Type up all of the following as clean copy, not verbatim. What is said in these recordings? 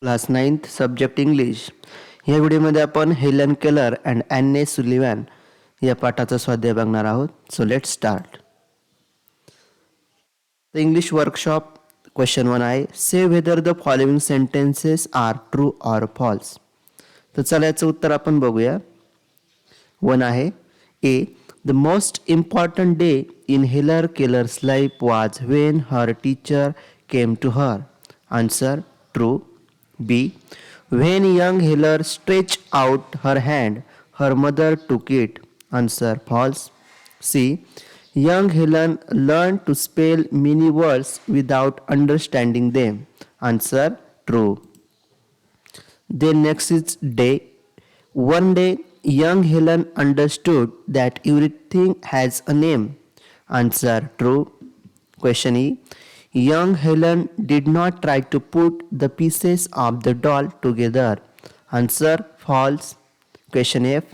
Class 9th subject English. या व्हिडिओमध्ये आपण Helen Keller and Anne Sullivan या पाठाचा स्वाध्याय बघणार आहोत. So let start. The English workshop. Question 1 आहे, say whether the following sentences are true or false. तर चला याचं उत्तर आपण बघूया. 1 आहे, A, the most important day in Helen Keller's life was when her teacher came to her. Answer true. B. When young Heller stretched out her hand, her mother took it. Answer false. C. Young Helen learned to spell many words without understanding them. Answer true. Then next is day. One day, young Helen understood that everything has a name. Answer true. Question E. Young Helen did not try to put the pieces of the doll together. Answer false. Question F.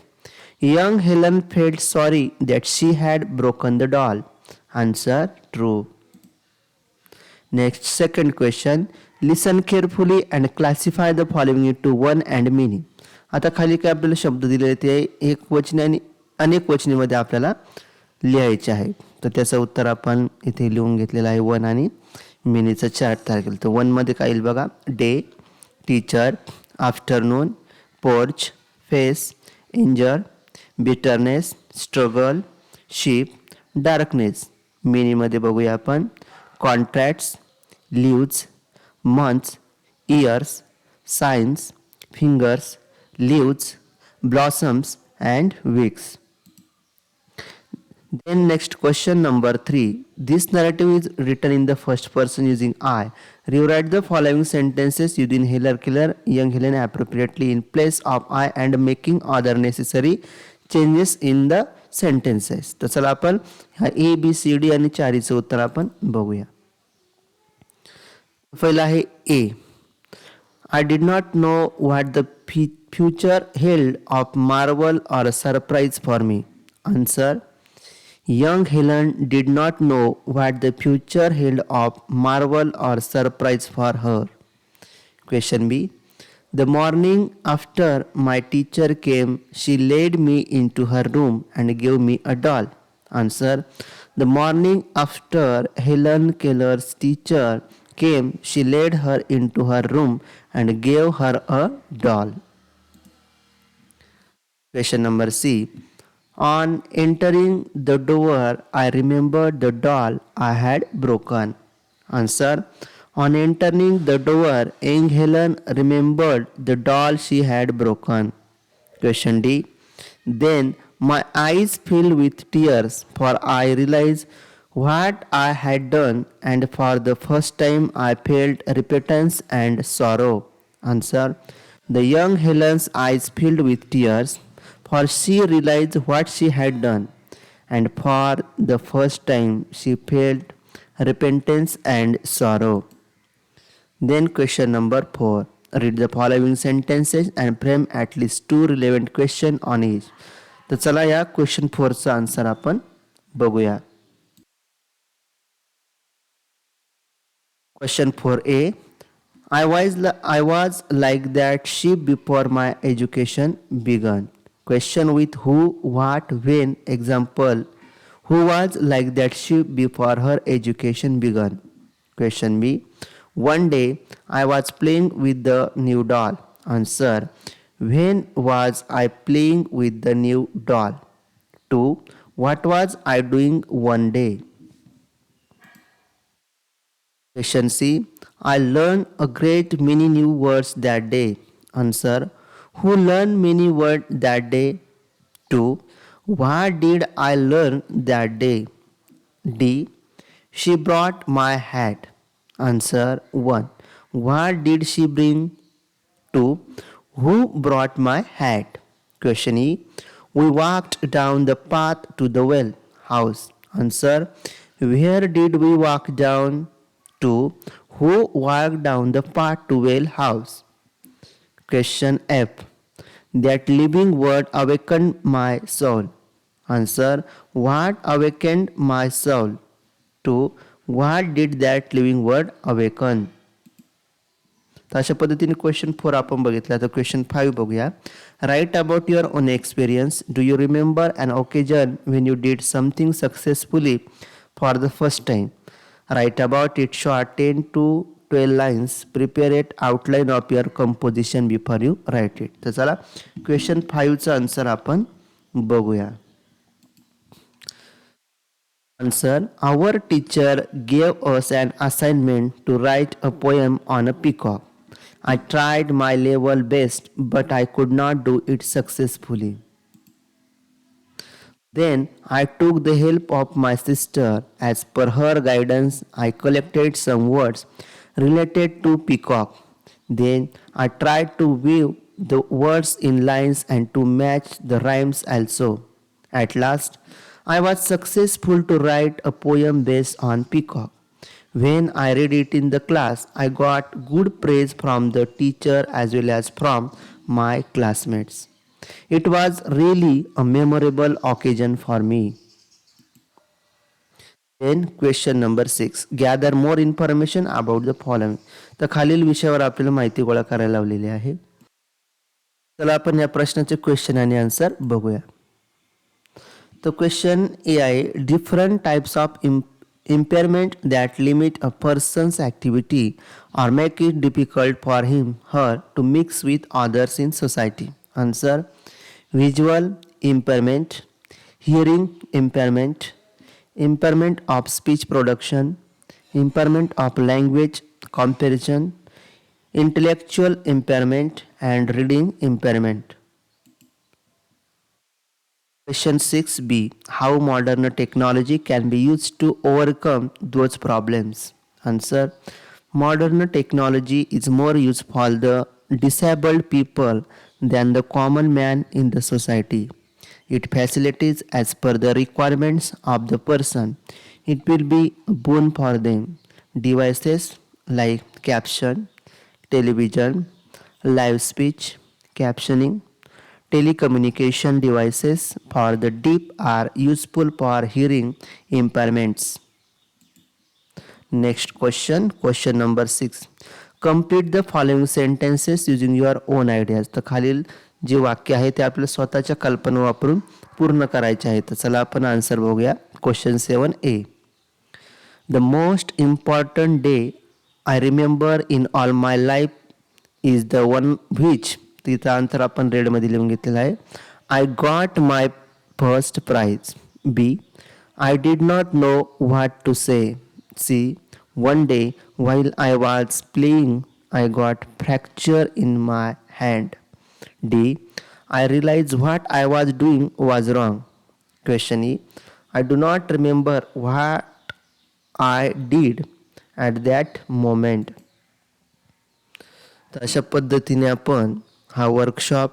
Young Helen felt sorry that she had broken the doll. Answer true. Next, second question. Listen carefully and classify the following into one and many. आता खाली काय आपल्याला शब्द दिलेले ते एक वचनी आणि अनेक वचनीमध्ये आपल्याला लिहायचे आहे. तर त्याचं उत्तर आपण इथे लिहून घेतलेलं आहे. 1 आणि मिनीचं चार्ट तयार केलं. तर 1मध्ये काय येईल बघा, day, teacher, afternoon, porch, face, anger, bitterness, struggle, ship, darkness. मिनीमध्ये बघूया आपण, contracts, leaves, months, years, science, fingers, leaves, blossoms and weeks. Then next question number 3. This narrative is written in the first person using I. Rewrite the following sentences using Heller Keller, young Helen appropriately in place of I and making other necessary changes in the sentences. तर चला आपण ह्या A, B, C, D आणि 4चं उत्तर आपण बघूया. पहिलं आहे A. I did not know what the future held of marvel or surprise for me. Answer. Young Helen did not know what the future held of marvel or surprise for her. Question B. The morning after my teacher came, she led me into her room and gave me a doll. Answer. The morning after Helen Keller's teacher came, she led her into her room and gave her a doll. Question number C. On entering the door, I remembered the doll I had broken. Answer. On entering the door, young Helen remembered the doll she had broken. Question D. Then my eyes filled with tears, for I realized what I had done, and for the first time I felt repentance and sorrow. Answer. The young Helen's eyes filled with tears, for she realized what she had done, and for the first time she felt repentance and sorrow. Then question number 4. Read the following sentences and frame at least 2 relevant questions on each. तर चला या question 4चा answer आपण बघूया. Question 4a. I was like that sheep before my education began. Question with who, what, when. Example, who was like that sheep before her education began. Question B. One day I was playing with the new doll. Answer. When was I playing with the new doll? 2. What was I doing one day? Question C. I learned a great many new words that day. Answer. Who learned many words that day? 2. What did I learn that day? D. She brought my hat. Answer 1. What did she bring? 2. Who brought my hat? Question E. We walked down the path to the well house. Answer. Where did we walk down? 2. Who walked down the path to well house? Question F. That living word awakened my soul. Answer. What awakened my soul? 2. What did that living word awaken? तर अशा पद्धतीने question 4 आपण बघितला. तर question 5 बघूया. Write about your own experience. Do you remember an occasion when you did something successfully for the first time? Write about it. Short 10 to 12 lines. Prepare it outline of your composition before you write it. तर चला question 5चा answer आपण बघूया. Answer. Our teacher gave us an assignment to write a poem on a peacock. I tried my level best, but I could not do it successfully. Then I took the help of my sister. As per her guidance, I collected some words related to peacock. Then I tried to weave the words in lines and to match the rhymes also. At last, I was successful to write a poem based on peacock. When I read it in the class, I got good praise from the teacher as well as from my classmates. It was really a memorable occasion for me. Then question number 6. Gather more information about the following. तर खालील विषयावर आपल्याला माहिती गोळा करायला लावलेली आहे. चला आपण या प्रश्नाचे क्वेश्चन आणि आन्सर बघूया. तर क्वेश्चन ए आहे. Different types of impairment that limit a person's activity or make it difficult for him her to mix with others in society. Answer. Visual impairment, hearing impairment, impairment of speech production, impairment of language comprehension, intellectual impairment, and reading impairment. Question 6b. How modern technology can be used to overcome those problems? Answer. Modern technology is more useful for the disabled people than the common man in the society. It facilitates as per the requirements of the person. It will be a boon for them. Devices like caption, television, live speech, captioning, telecommunication devices for the deaf are useful for hearing impairments. Next question, question number 6. Complete the following sentences using your own ideas. तर खालील जे वाक्य आहे ते आपल्या स्वतःच्या कल्पना वापरून पूर्ण करायचे आहे. तर चला आपण आन्सर बघूया. Question 7a. The most important day I remember in all my life is the one which. तिथं अंतर आपण रेडमध्ये लिहून घेतलेलं आहे. I got my first prize. B. I did not know what to say. C. One day while I was playing I got fracture in my hand. D. I realise what I was doing was wrong. Question E. I do not remember what I did at that moment. तर अशा पद्धतीने आपण हा workshop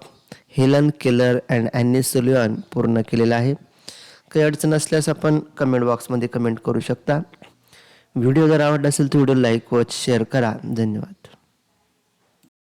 Helen Keller and Annie Sullivan पूर्ण केलेला आहे. काही अडचण असल्यास आपण कमेंट बॉक्समध्ये कमेंट करू शकता. व्हिडिओ जर आवडला असेल तर व्हिडिओ लाईक व शेअर करा. धन्यवाद.